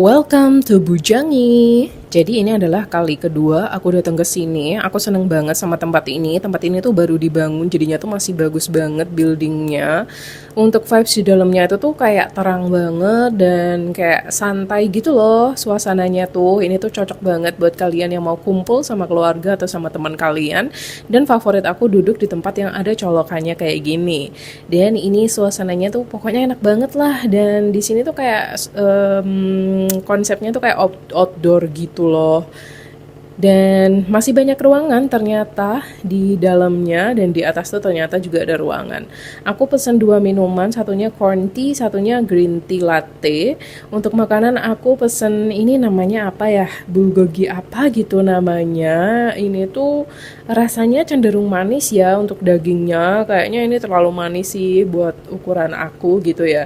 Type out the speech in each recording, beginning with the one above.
Welcome to Bujangi. Jadi ini adalah kali kedua aku datang ke sini. Aku seneng banget sama tempat ini. Tempat ini tuh baru dibangun, jadinya tuh masih bagus banget buildingnya. Untuk vibes di dalamnya itu tuh kayak terang banget dan kayak santai gitu loh suasananya tuh. Ini tuh cocok banget buat kalian yang mau kumpul sama keluarga atau sama teman kalian. Dan favorit aku duduk di tempat yang ada colokannya kayak gini. Dan ini suasananya tuh pokoknya enak banget lah. Dan di sini tuh kayak konsepnya tuh kayak outdoor gitu loh. Dan masih banyak ruangan ternyata di dalamnya, dan di atas tuh ternyata juga ada ruangan. Aku pesen 2 minuman, satunya corn tea, satunya green tea latte. Untuk makanan aku pesen ini namanya apa ya? Bulgogi apa gitu namanya. Ini tuh rasanya cenderung manis ya untuk dagingnya. Kayaknya ini terlalu manis sih buat ukuran aku gitu ya.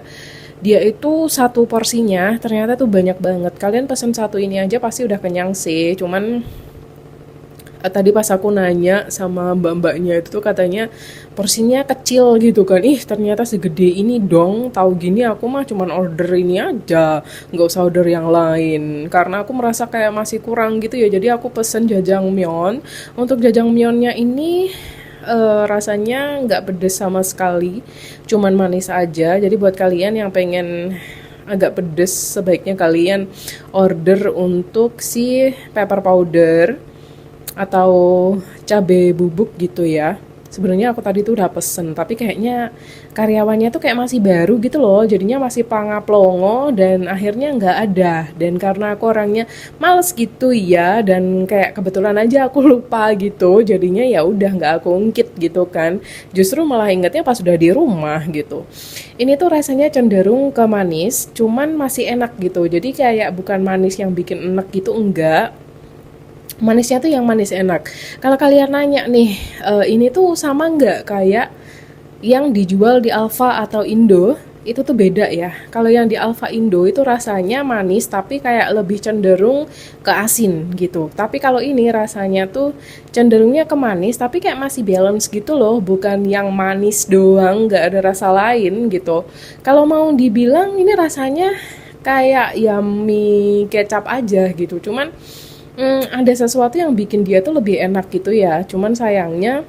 Dia itu satu porsinya ternyata tuh banyak banget. Kalian pesen satu ini aja pasti udah kenyang sih. Cuman tadi pas aku nanya sama mbak-mbaknya itu tuh katanya porsinya kecil gitu kan. Ih, ternyata segede ini dong. Tahu gini aku mah cuman order ini aja, nggak usah order yang lain. Karena aku merasa kayak masih kurang gitu ya. Jadi aku pesen jajangmyeon. Untuk jajangmyeonnya ini rasanya nggak pedes sama sekali, cuman manis aja. Jadi buat kalian yang pengen agak pedes, sebaiknya kalian order untuk si pepper powder atau cabai bubuk gitu ya. Sebenarnya aku tadi tuh udah pesen, tapi kayaknya karyawannya tuh kayak masih baru gitu loh, jadinya masih pangaplongo dan akhirnya nggak ada. Dan karena aku orangnya males gitu ya, dan kayak kebetulan aja aku lupa gitu, jadinya ya udah nggak aku ungkit gitu kan. Justru malah ingetnya pas udah di rumah gitu. Ini tuh rasanya cenderung ke manis, cuman masih enak gitu. Jadi kayak bukan manis yang bikin enak gitu, enggak. Manisnya tuh yang manis enak. Kalau kalian nanya nih, ini tuh sama nggak kayak yang dijual di Alfa atau Indo? Itu tuh beda ya. Kalau yang di Alfa Indo itu rasanya manis tapi kayak lebih cenderung ke asin gitu. Tapi kalau ini rasanya tuh cenderungnya ke manis tapi kayak masih balance gitu loh. Bukan yang manis doang, nggak ada rasa lain gitu. Kalau mau dibilang ini rasanya kayak yummy kecap aja gitu. Cuman ada sesuatu yang bikin dia tuh lebih enak gitu ya. Cuman sayangnya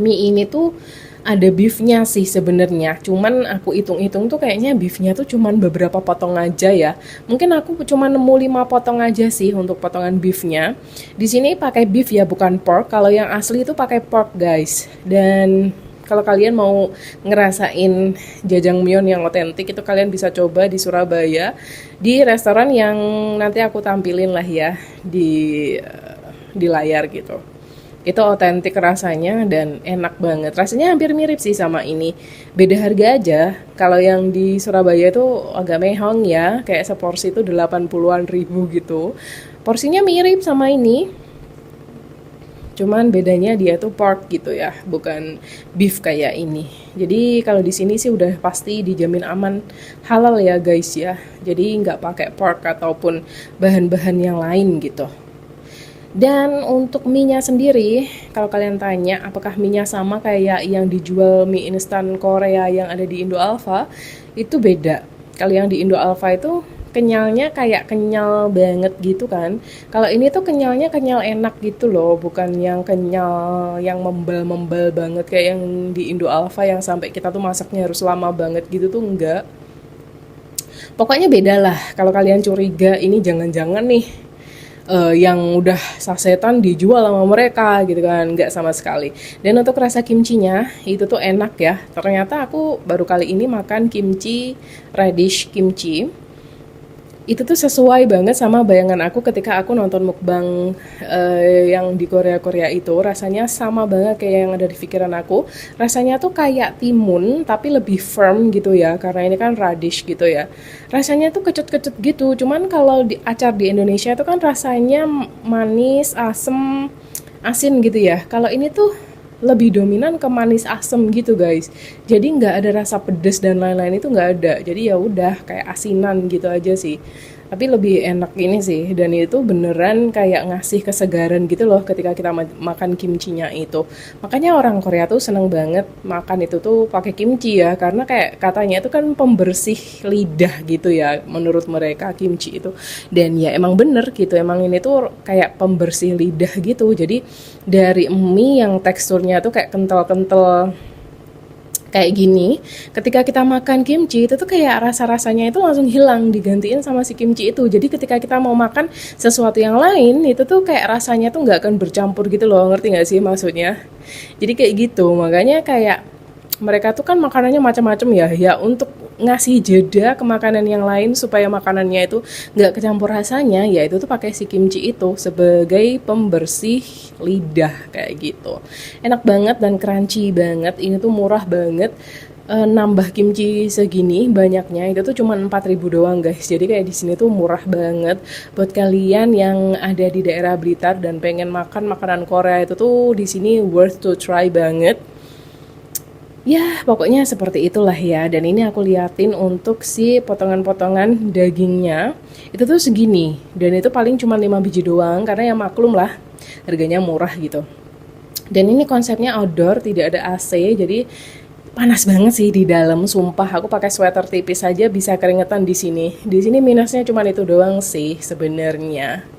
mie ini tuh ada beefnya sih sebenarnya. Cuman aku hitung-hitung tuh kayaknya beefnya tuh cuman beberapa potong aja ya. Mungkin aku cuma nemu 5 potong aja sih untuk potongan beefnya. Di sini pakai beef ya, bukan pork. Kalau yang asli itu pakai pork guys. Dan kalau kalian mau ngerasain jajangmyeon yang otentik itu kalian bisa coba di Surabaya di restoran yang nanti aku tampilin lah ya di layar gitu. Itu otentik rasanya dan enak banget. Rasanya hampir mirip sih sama ini. Beda harga aja. Kalau yang di Surabaya itu agak mehong ya, kayak seporsi itu 80-an ribu gitu. Porsinya mirip sama ini. Cuman bedanya dia tuh pork gitu ya, bukan beef kayak ini. Jadi kalau di sini sih udah pasti dijamin aman halal ya guys ya. Jadi nggak pakai pork ataupun bahan-bahan yang lain gitu. Dan untuk mie-nya sendiri, kalau kalian tanya apakah mie-nya sama kayak yang dijual mie instan Korea yang ada di Indo Alfa, itu beda. Kalau yang di Indo Alfa itu kenyalnya kayak kenyal banget gitu kan. Kalau ini tuh kenyalnya kenyal enak gitu loh, bukan yang kenyal yang membal-membal banget kayak yang di Indo Alfa yang sampai kita tuh masaknya harus lama banget gitu tuh enggak. Pokoknya beda lah. Kalau kalian curiga ini jangan-jangan nih yang udah sasetan dijual sama mereka gitu kan, nggak sama sekali. Dan untuk rasa kimchinya itu tuh enak ya. Ternyata aku baru kali ini makan kimchi, radish kimchi. Itu tuh sesuai banget sama bayangan aku ketika aku nonton mukbang yang di Korea-Korea itu. Rasanya sama banget kayak yang ada di pikiran aku. Rasanya tuh kayak timun tapi lebih firm gitu ya, karena ini kan radish gitu ya. Rasanya tuh kecut-kecut gitu. Cuman kalau di acar di Indonesia itu kan rasanya manis, asem, asin gitu ya. Kalau ini tuh lebih dominan ke manis asem gitu guys. Jadi nggak ada rasa pedes dan lain-lain, itu nggak ada. Jadi ya udah kayak asinan gitu aja sih. Tapi lebih enak ini sih, dan itu beneran kayak ngasih kesegaran gitu loh ketika kita makan kimchinya itu. Makanya orang Korea tuh seneng banget makan itu tuh pakai kimchi ya, karena kayak katanya itu kan pembersih lidah gitu ya menurut mereka kimchi itu. Dan ya emang bener gitu, emang ini tuh kayak pembersih lidah gitu. Jadi dari mie yang teksturnya tuh kayak kental-kental kayak gini, ketika kita makan kimchi itu tuh kayak rasa-rasanya itu langsung hilang digantiin sama si kimchi itu. Jadi ketika kita mau makan sesuatu yang lain itu tuh kayak rasanya tuh nggak akan bercampur gitu loh, ngerti nggak sih maksudnya? Jadi kayak gitu, makanya kayak mereka tuh kan makanannya macam-macam ya, ya untuk ngasih jeda ke makanan yang lain supaya makanannya itu nggak kecampur rasanya, ya itu tuh pakai si kimchi itu sebagai pembersih lidah kayak gitu. Enak banget dan crunchy banget, ini tuh murah banget. Nambah kimchi segini banyaknya itu tuh cuma 4.000 doang guys. Jadi kayak di sini tuh murah banget buat kalian yang ada di daerah Blitar dan pengen makan makanan Korea itu tuh di sini worth to try banget. Ya, pokoknya seperti itulah ya. Dan ini aku liatin untuk si potongan-potongan dagingnya. Itu tuh segini. Dan itu paling cuma 5 biji doang. Karena ya maklum lah, harganya murah gitu. Dan ini konsepnya outdoor, tidak ada AC. Jadi panas banget sih di dalam. Sumpah, aku pakai sweater tipis aja bisa keringetan di sini. Di sini minusnya cuma itu doang sih sebenarnya.